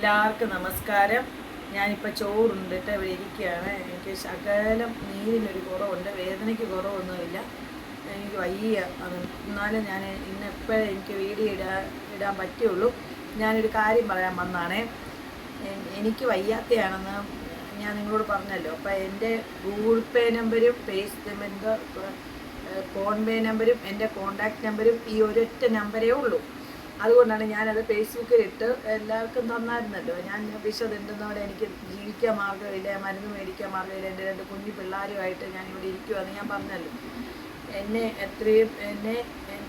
എല്ലാവർക്കും നമസ്കാരം. ഞാനിപ്പോൾ ചോറുണ്ടിട്ട് ഇവിടെ ഇരിക്കുകയാണ്. എനിക്ക് ശകലം നീരിനൊരു കുറവുണ്ട്, വേദനയ്ക്ക് കുറവൊന്നുമില്ല. എനിക്ക് വയ്യ, എന്നാലും ഞാൻ ഇന്നെപ്പോഴേ എനിക്ക് വീഡിയോ ഇടാൻ പറ്റുള്ളൂ. ഞാനൊരു കാര്യം പറയാൻ വന്നാണേ. എനിക്ക് വയ്യാത്തയാണെന്ന് ഞാൻ നിങ്ങളോട് പറഞ്ഞല്ലോ. അപ്പോൾ എൻ്റെ ഗൂഗിൾ പേ നമ്പരും ഫോൺ പേ നമ്പരും എൻ്റെ കോൺടാക്റ്റ് നമ്പരും ഈ ഒരൊറ്റ നമ്പരേ ഉള്ളൂ. അതുകൊണ്ടാണ് ഞാനത് ഫേസ്ബുക്കിലിട്ട് എല്ലാവർക്കും തന്നായിരുന്നല്ലോ. ഞാൻ വിശദുണ്ടെന്നോടെ എനിക്ക് ജീവിക്കാൻ മാർഗ്ഗമില്ല, മരുന്ന് മേടിക്കാൻ മാർഗ്ഗമില്ല, എൻ്റെ 2 കുഞ്ഞു പിള്ളേരുമായിട്ട് ഞാനിവിടെ ഇരിക്കുവാന്ന് ഞാൻ പറഞ്ഞല്ലോ.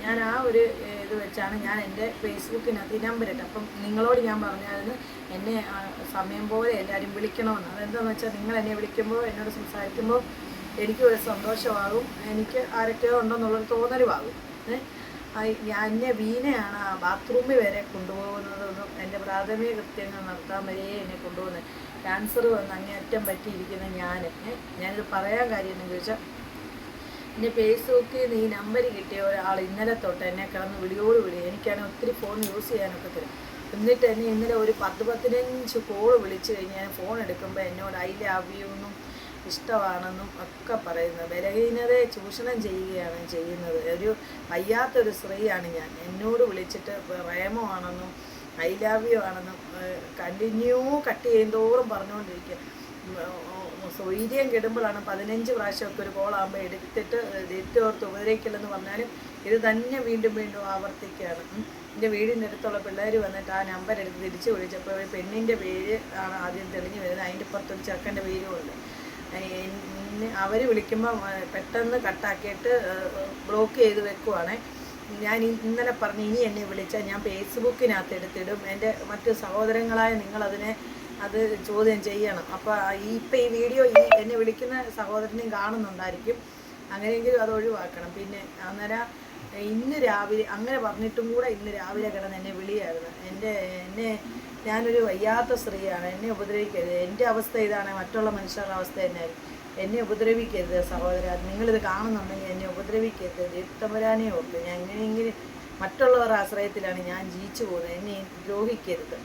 ഞാൻ ആ ഒരു ഇത് വെച്ചാണ് ഞാൻ എൻ്റെ ഫേസ്ബുക്കിനകത്ത് ഈ നമ്പറിട്ട്. അപ്പം നിങ്ങളോട് ഞാൻ പറഞ്ഞായിരുന്നു എന്നെ സമയം പോലെ എല്ലാവരും വിളിക്കണമെന്ന്. അതെന്താണെന്ന് വെച്ചാൽ നിങ്ങൾ എന്നെ വിളിക്കുമ്പോൾ, എന്നോട് സംസാരിക്കുമ്പോൾ എനിക്ക് ഒരു സന്തോഷമാകും, എനിക്ക് ആരൊക്കെയോ ഉണ്ടെന്നുള്ളൊരു തോന്നലുമാകും. എന്നെ വീണയാണ് ആ ബാത്റൂമിൽ വരെ കൊണ്ടുപോകുന്നതൊന്നും എൻ്റെ പ്രാഥമിക കൃത്യങ്ങൾ നടത്താൻ വരെ എന്നെ കൊണ്ടുപോകുന്നത്. ക്യാൻസർ വന്ന് അങ്ങേയറ്റം പറ്റിയിരിക്കുന്ന ഞാനിത് പറയാൻ കാര്യം എന്ന് ചോദിച്ചാൽ, എൻ്റെ ഫേസ്ബുക്കിൽ നിന്ന് ഈ നമ്പർ കിട്ടിയ ഒരാൾ ഇന്നലെ തൊട്ട് എന്നെ കിടന്ന് വിളിയോട് വിളി. എനിക്കാണെങ്കിൽ ഒത്തിരി ഫോൺ യൂസ് ചെയ്യാനൊക്കെ തരും. എന്നിട്ട് എന്നെ ഇന്നലെ ഒരു 10-15 കോൾ വിളിച്ച് കഴിഞ്ഞ് ഞാൻ ഫോൺ എടുക്കുമ്പോൾ എന്നോട് ഐ ലവ് യു എന്നും ഇഷ്ടമാണെന്നും ഒക്കെ പറയുന്നത്. ബലഹീനതയെ ചൂഷണം ചെയ്യുകയാണ് ചെയ്യുന്നത്. ഒരു വയ്യാത്തൊരു സ്ത്രീയാണ് ഞാൻ. എന്നോട് വിളിച്ചിട്ട് പ്രേമമാണെന്നും ഐ ലവ് യു ആണെന്നും കണ്ടിന്യൂ കട്ട് ചെയ്യുന്തോറും പറഞ്ഞുകൊണ്ടിരിക്കുക. സ്വൈര്യം കെടുമ്പോഴാണ് 15 പ്രാവശ്യമൊക്കെ ഒരു കോളാകുമ്പോൾ എടുത്തിട്ട് തെറ്റോർത്ത് ഉപദ്രവിക്കില്ലെന്ന് പറഞ്ഞാലും ഇത് തന്നെ വീണ്ടും വീണ്ടും ആവർത്തിക്കുകയാണ്. എൻ്റെ വീടിൻ്റെ അടുത്തുള്ള പിള്ളേർ വന്നിട്ട് ആ നമ്പർ എടുത്ത് തിരിച്ച് വിളിച്ചപ്പോൾ ഒരു പെണ്ണിൻ്റെ പേര് ആണ് ആദ്യം തെളിഞ്ഞു വരുന്നത്. അതിൻ്റെ പുറത്തൊരു ചെറുക്കൻ്റെ പേരുമുണ്ട്. അവർ വിളിക്കുമ്പോൾ പെട്ടെന്ന് കട്ടാക്കിയിട്ട് ബ്ലോക്ക് ചെയ്ത് വെക്കുവാണ്. ഞാൻ ഇന്നലെ പറഞ്ഞ് ഇനി എന്നെ വിളിച്ചാൽ ഞാൻ ഫേസ്ബുക്കിനകത്ത് എടുത്തിടും. എൻ്റെ മറ്റ് സഹോദരങ്ങളായ അത് ചോദ്യം ചെയ്യണം. അപ്പോൾ ഇപ്പം ഈ വീഡിയോ എന്നെ വിളിക്കുന്ന സഹോദരനെയും കാണുന്നുണ്ടായിരിക്കും. അങ്ങനെയെങ്കിലും അത് ഒഴിവാക്കണം. പിന്നെ അന്നേരം ഇന്ന് രാവിലെ അങ്ങനെ പറഞ്ഞിട്ടും കൂടെ ഇന്ന് രാവിലെ കിടന്ന് എന്നെ വിളിയായിരുന്നു. ഞാനൊരു വയ്യാത്ത സ്ത്രീയാണ്, എന്നെ ഉപദ്രവിക്കരുത്. എൻ്റെ അവസ്ഥ ഇതാണ്, മറ്റുള്ള മനുഷ്യരുടെ അവസ്ഥ തന്നെയായിരുന്നു. എന്നെ ഉപദ്രവിക്കരുത് സഹോദര, നിങ്ങളിത് കാണുന്നുണ്ടെങ്കിൽ എന്നെ ഉപദ്രവിക്കരുത്. ദൈവത്തമ്പുരാനെ ഓർത്ത് ഞാൻ എങ്ങനെയെങ്കിലും മറ്റുള്ളവരുടെ ആശ്രയത്തിലാണ് ഞാൻ ജീവിച്ചു പോകുന്നത്. എന്നെ ദ്രോഹിക്കരുത്.